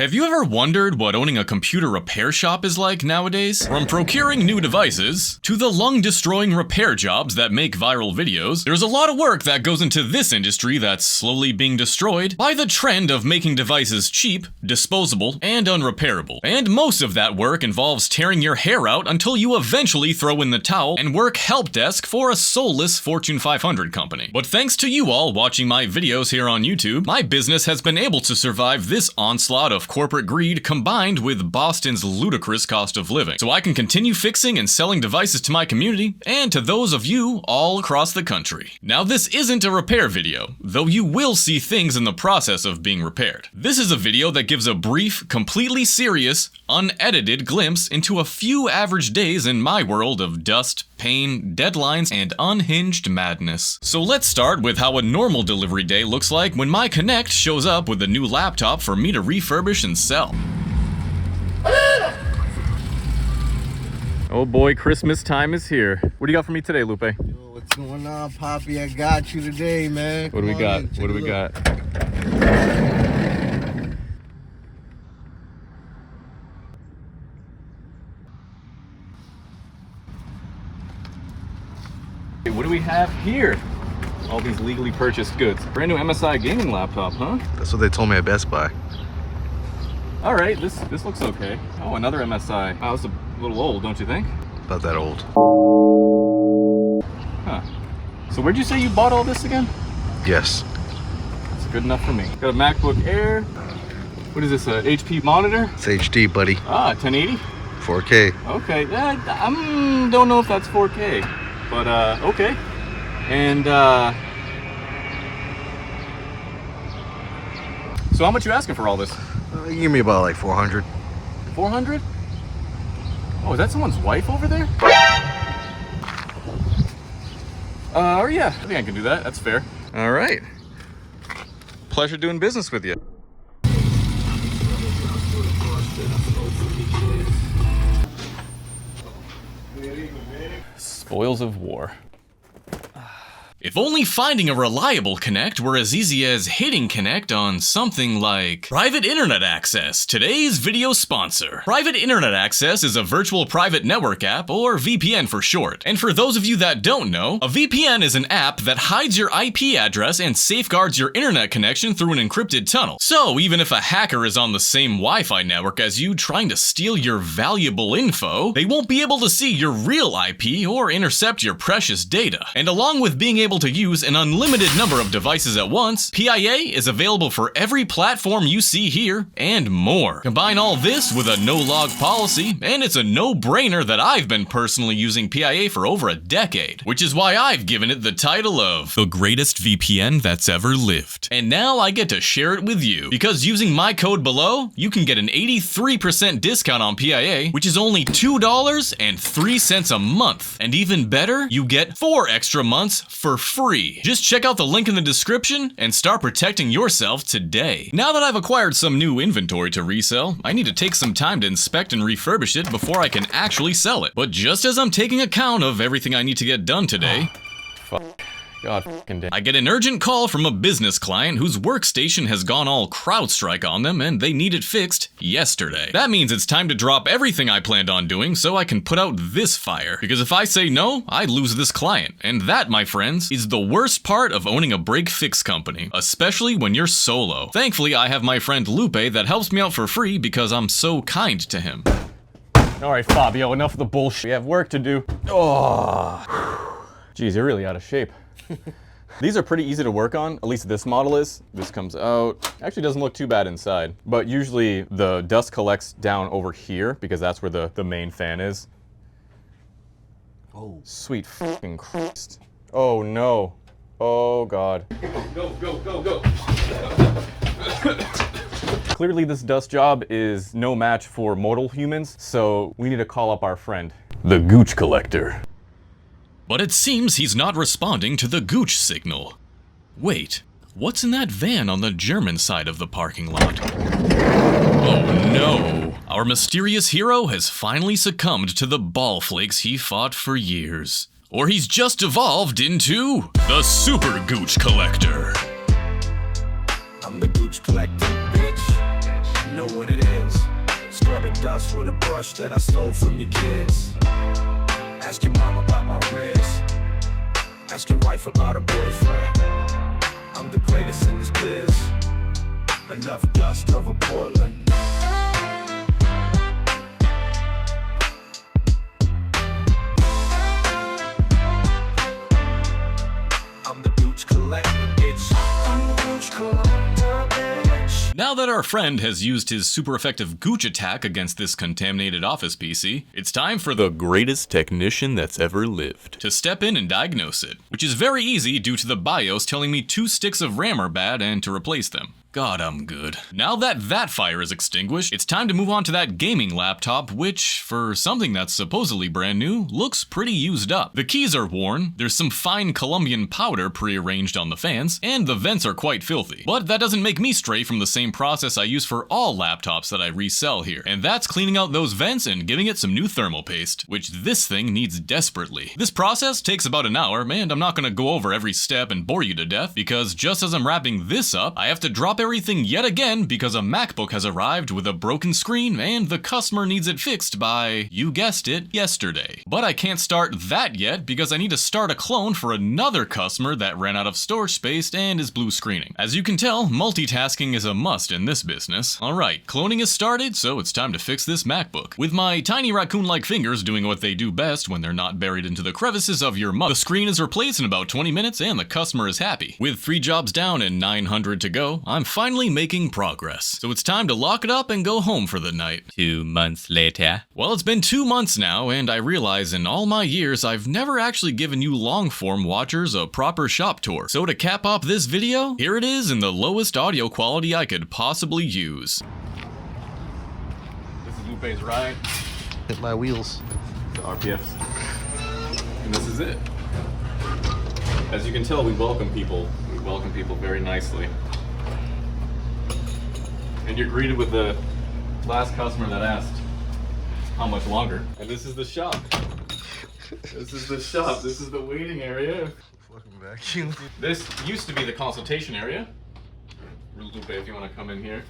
Have you ever wondered what owning a computer repair shop is like nowadays? From procuring new devices, to the lung-destroying repair jobs that make viral videos, there's a lot of work that goes into this industry that's slowly being destroyed by the trend of making devices cheap, disposable, and unrepairable. And most of that work involves tearing your hair out until you eventually throw in the towel and work help desk for a soulless Fortune 500 company. But thanks to you all watching my videos here on YouTube, my business has been able to survive this onslaught of corporate greed combined with Boston's ludicrous cost of living. So I can continue fixing and selling devices to my community and to those of you all across the country. Now this isn't a repair video, though you will see things in the process of being repaired. This is a video that gives a brief, completely serious, unedited glimpse into a few average days in my world of dust, pain, deadlines, and unhinged madness. So let's start with how a normal delivery day looks like when my Connect shows up with a new laptop for me to refurbish and sell. Oh boy, Christmas time is here. What do you got for me today, Lupe? Yo, what's going on, Poppy? I got you today, man. What do we got? What do we got? What do we have here? All these legally purchased goods. Brand new MSI gaming laptop, huh? That's what they told me at Best Buy. All right, this looks okay. Oh, another MSI. Oh, it's a little old, don't you think? Not that old. Huh. So where'd you say you bought all this again? Yes. It's good enough for me. Got a MacBook Air. What is this, a HP monitor? It's HD, buddy. Ah, 1080? 4K. Okay, I don't know if that's 4K, but okay. And so how much you asking for all this? You give me about like 400. 400? Oh, is that someone's wife over there? Yeah, I think I can do that. That's fair. All right. Pleasure doing business with you. Spoils of war. If only finding a reliable Connect were as easy as hitting Connect on something like Private Internet Access, today's video sponsor. Private Internet Access is a virtual private network app, or VPN for short. And for those of you that don't know, a VPN is an app that hides your IP address and safeguards your internet connection through an encrypted tunnel. So even if a hacker is on the same Wi-Fi network as you trying to steal your valuable info, they won't be able to see your real IP or intercept your precious data. And along with being able to use an unlimited number of devices at once, PIA is available for every platform you see here and more. Combine all this with a no-log policy, and it's a no-brainer that I've been personally using PIA for over a decade, which is why I've given it the title of the greatest VPN that's ever lived. And now I get to share it with you, because using my code below, you can get an 83% discount on PIA, which is only $2.03 a month. And even better, you get 4 extra months for free. Just check out the link in the description and start protecting yourself today. Now that I've acquired some new inventory to resell, I need to take some time to inspect and refurbish it before I can actually sell it. But just as I'm taking account of everything I need to get done today, God fucking damn. I get an urgent call from a business client whose workstation has gone all CrowdStrike on them and they need it fixed yesterday. That means it's time to drop everything I planned on doing so I can put out this fire. Because if I say no, I lose this client. And that, my friends, is the worst part of owning a break-fix company, especially when you're solo. Thankfully, I have my friend Lupe that helps me out for free because I'm so kind to him. Alright, Fabio, enough of the bullshit. We have work to do. Oh. Jeez, you're really out of shape. These are pretty easy to work on, at least this model is. This comes out, actually doesn't look too bad inside, but usually the dust collects down over here because that's where the main fan is. Oh. Sweet fucking Christ. Oh no. Oh God. Go, go, go, go. Clearly this dust job is no match for mortal humans, so we need to call up our friend, the Gooch Collector. But it seems he's not responding to the Gooch signal. Wait, what's in that van on the German side of the parking lot? Oh no! Our mysterious hero has finally succumbed to the ball flakes he fought for years. Or he's just evolved into the Super Gooch Collector. I'm the Gooch Collector, bitch. Know what it the dust with a brush that I stole from your kids. Ask your mom about my wrist. Ask your wife about her boyfriend. I'm the greatest in this biz. Enough dust over Portland. I'm the Gooch Collector, bitch. I'm the Gooch Collector, bitch. Now that our friend has used his super effective Gooch attack against this contaminated office PC, it's time for the greatest technician that's ever lived to step in and diagnose it, which is very easy due to the BIOS telling me 2 sticks of RAM are bad and to replace them. God, I'm good. Now that fire is extinguished, it's time to move on to that gaming laptop, which, for something that's supposedly brand new, looks pretty used up. The keys are worn, there's some fine Colombian powder pre-arranged on the fans, and the vents are quite filthy. But that doesn't make me stray from the same process I use for all laptops that I resell here, and that's cleaning out those vents and giving it some new thermal paste, which this thing needs desperately. This process takes about an hour, and I'm not gonna go over every step and bore you to death, because just as I'm wrapping this up, I have to drop everything yet again because a MacBook has arrived with a broken screen and the customer needs it fixed by, you guessed it, yesterday. But I can't start that yet because I need to start a clone for another customer that ran out of storage space and is blue screening. As you can tell, multitasking is a must in this business. Alright, cloning is started, so it's time to fix this MacBook. With my tiny raccoon-like fingers doing what they do best when they're not buried into the crevices of your mug, the screen is replaced in about 20 minutes and the customer is happy. With 3 jobs down and 900 to go, I'm finally making progress. So it's time to lock it up and go home for the night. 2 months later. Well, it's been 2 months now, and I realize in all my years I've never actually given you long-form watchers a proper shop tour. So to cap off this video, here it is in the lowest audio quality I could possibly use. This is Lupe's ride. Hit my wheels. The RPFs. And this is it. As you can tell, we welcome people. We welcome people very nicely. And you're greeted with the last customer that asked how much longer. And this is the shop. This is the shop. This is the waiting area. Fucking vacuum. This used to be the consultation area. Lupe, if you want to come in here.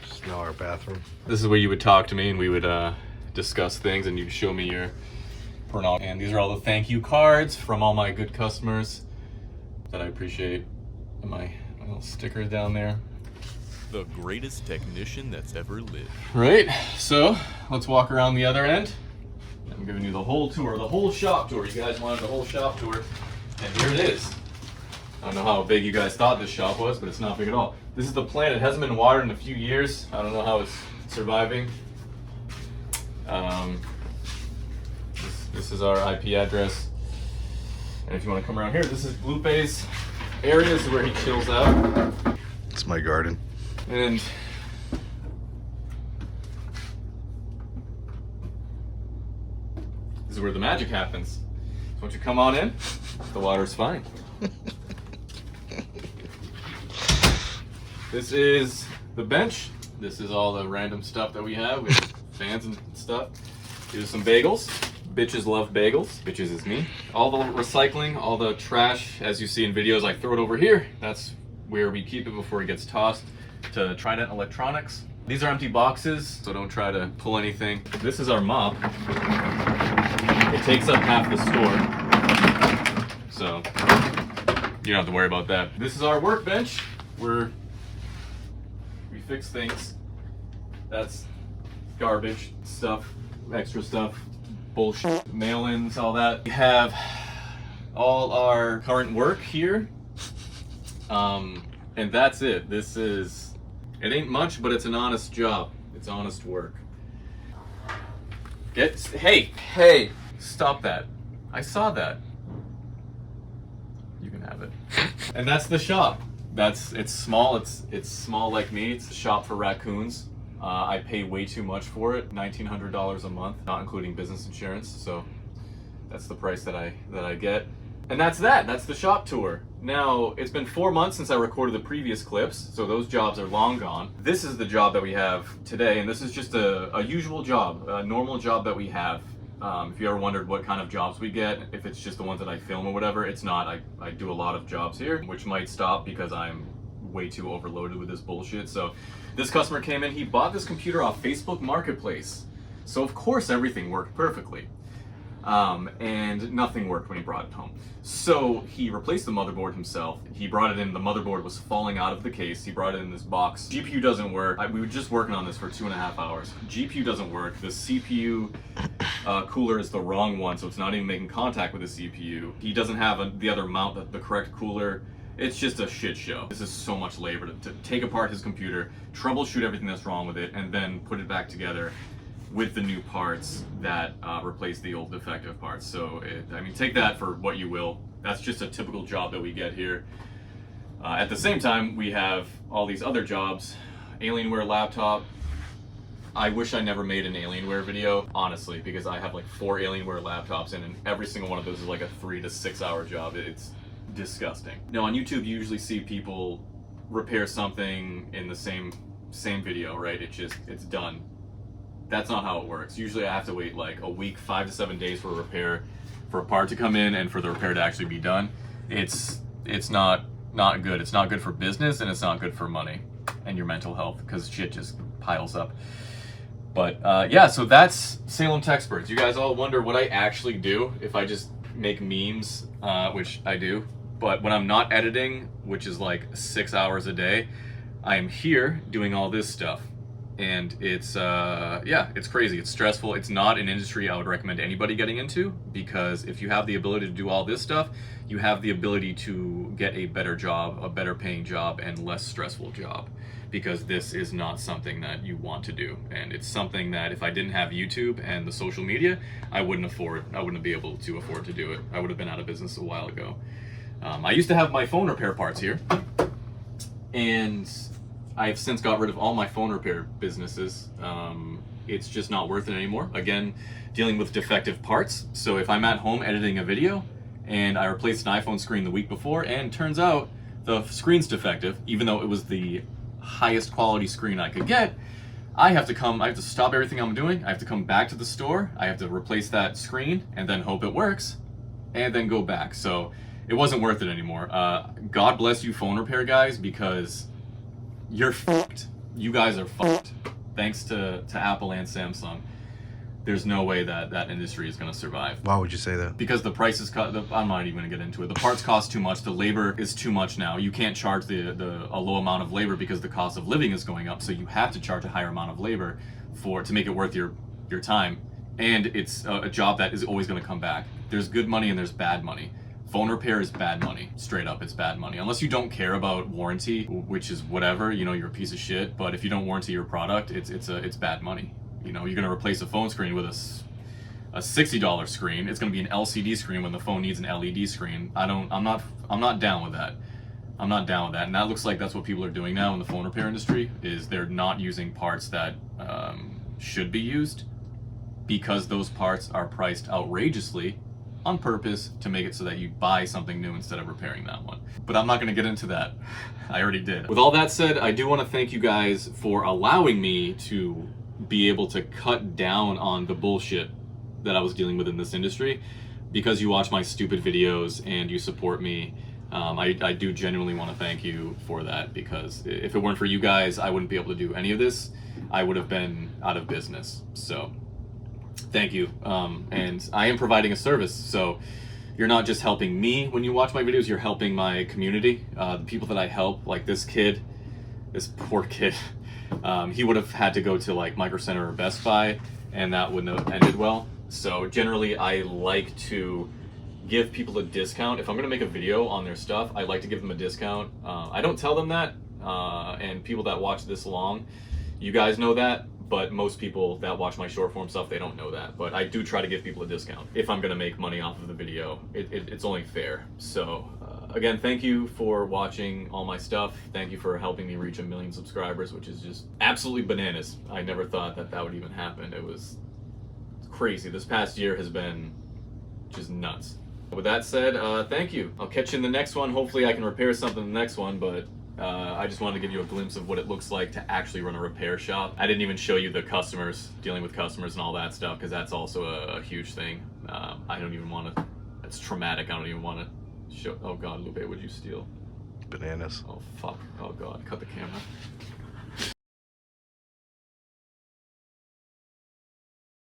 Just now our bathroom. This is where you would talk to me and we would discuss things and you'd show me your printout. And these are all the thank you cards from all my good customers that I appreciate. And my little sticker down there. The greatest technician that's ever lived. Right, so let's walk around the other end. I'm giving you the whole tour, the whole shop tour. You guys wanted the whole shop tour, and here it is. I don't know how big you guys thought this shop was, but it's not big at all. This is the plant. It hasn't been watered in a few years. I don't know how it's surviving. This is our IP address. And if you want to come around here, this is Lupe's area. This is where he chills out. It's my garden. And this is where the magic happens. So once you come on in, the water's fine. This is the bench. This is all the random stuff that we have with fans and stuff. Here's some bagels. Bitches love bagels. Bitches is me. All the recycling, all the trash, as you see in videos, I throw it over here. That's where we keep it before it gets tossed to Trident Electronics. These are empty boxes, so don't try to pull anything. This is our mop. It takes up half the store, so you don't have to worry about that. This is our workbench where we fix things. That's garbage stuff, extra stuff, bullshit, mail-ins, all that. We have all our current work here, and that's it. This is, it ain't much, but it's an honest job. It's honest work. Hey, stop that. I saw that. You can have it. And that's the shop. It's small. It's small like me. It's a shop for raccoons. I pay way too much for it, $1,900 a month, not including business insurance. So that's the price that I get. And that's the shop tour. Now, it's been 4 months since I recorded the previous clips, so those jobs are long gone. This is the job that we have today, and this is just a usual job, a normal job that we have. If you ever wondered what kind of jobs we get, if it's just the ones that I film or whatever, it's not. I do a lot of jobs here, which might stop because I'm way too overloaded with this bullshit. So this customer came in, he bought this computer off Facebook Marketplace. So of course everything worked perfectly. And nothing worked when he brought it home. So he replaced the motherboard himself. He brought it in, the motherboard was falling out of the case. He brought it in this box. GPU doesn't work. We were just working on this for 2.5 hours. GPU doesn't work. The CPU cooler is the wrong one, so it's not even making contact with the CPU. He doesn't have the other mount, the correct cooler. It's just a shit show. This is so much labor to take apart his computer, troubleshoot everything that's wrong with it, and then put it back together with the new parts that replace the old defective parts. So, I mean, take that for what you will. That's just a typical job that we get here. At the same time, we have all these other jobs. Alienware laptop. I wish I never made an Alienware video, honestly, because I have like 4 Alienware laptops and every single one of those is like a 3 to 6 hour job. It's disgusting. Now on YouTube, you usually see people repair something in the same video, right? It's done. That's not how it works. Usually I have to wait like a week, 5 to 7 days for a repair, for a part to come in and for the repair to actually be done. It's not good. It's not good for business and it's not good for money and your mental health because shit just piles up. But yeah, so that's Salem Techsperts. You guys all wonder what I actually do if I just make memes, which I do. But when I'm not editing, which is like 6 hours a day, I am here doing all this stuff. And it's, yeah, it's crazy. It's stressful. It's not an industry I would recommend anybody getting into, because if you have the ability to do all this stuff, you have the ability to get a better job, a better paying job, and less stressful job, because this is not something that you want to do. And it's something that if I didn't have YouTube and the social media, I wouldn't be able to afford to do it. I would have been out of business a while ago. I used to have my phone repair parts here, and I've since got rid of all my phone repair businesses. It's just not worth it anymore. Again, dealing with defective parts. So if I'm at home editing a video and I replaced an iPhone screen the week before and turns out the screen's defective, even though it was the highest quality screen I could get, I have to stop everything I'm doing. I have to come back to the store. I have to replace that screen and then hope it works and then go back. So it wasn't worth it anymore. God bless you phone repair guys, because you're fucked. You guys are fucked. Thanks to Apple and Samsung, there's no way that industry is going to survive. Why would you say that? Because the prices cut. I'm not even going to get into it. The parts cost too much. The labor is too much now. You can't charge a low amount of labor because the cost of living is going up. So you have to charge a higher amount of labor to make it worth your time. And it's a job that is always going to come back. There's good money and there's bad money. Phone repair is bad money. Straight up, it's bad money. Unless you don't care about warranty, which is whatever, you know, you're a piece of shit. But if you don't warranty your product, it's bad money. You know, you're gonna replace a phone screen with a $60 screen. It's gonna be an LCD screen when the phone needs an LED screen. I'm not down with that. I'm not down with that. And that looks like that's what people are doing now in the phone repair industry, is they're not using parts that should be used, because those parts are priced outrageously on purpose to make it so that you buy something new instead of repairing that one. But I'm not going to get into that. I already did. With all that said, I do want to thank you guys for allowing me to be able to cut down on the bullshit that I was dealing with in this industry, because you watch my stupid videos and you support me. I do genuinely want to thank you for that, because if it weren't for you guys, I wouldn't be able to do any of this. I would have been out of business. So thank you. And I am providing a service, so you're not just helping me when you watch my videos, you're helping my community. The people that I help, like this poor kid, he would have had to go to like Micro Center or Best Buy, and that wouldn't have ended well. So generally I like to give people a discount. If I'm gonna make a video on their stuff, I like to give them a discount. I don't tell them that, and people that watch this long, you guys know that, but most people that watch my short form stuff, they don't know that. But I do try to give people a discount if I'm gonna make money off of the video. It's only fair. So again, thank you for watching all my stuff. Thank you for helping me reach 1 million subscribers, which is just absolutely bananas. I never thought that would even happen. It was crazy. This past year has been just nuts. With that said, thank you. I'll catch you in the next one. Hopefully I can repair something in the next one, but I just wanted to give you a glimpse of what it looks like to actually run a repair shop. I didn't even show you the customers, dealing with customers and all that stuff, because that's also a huge thing. I don't even want to, it's traumatic. I don't even want to show. Oh God, Lupe, what'd you steal? bananas. Oh fuck. Oh god, cut the camera.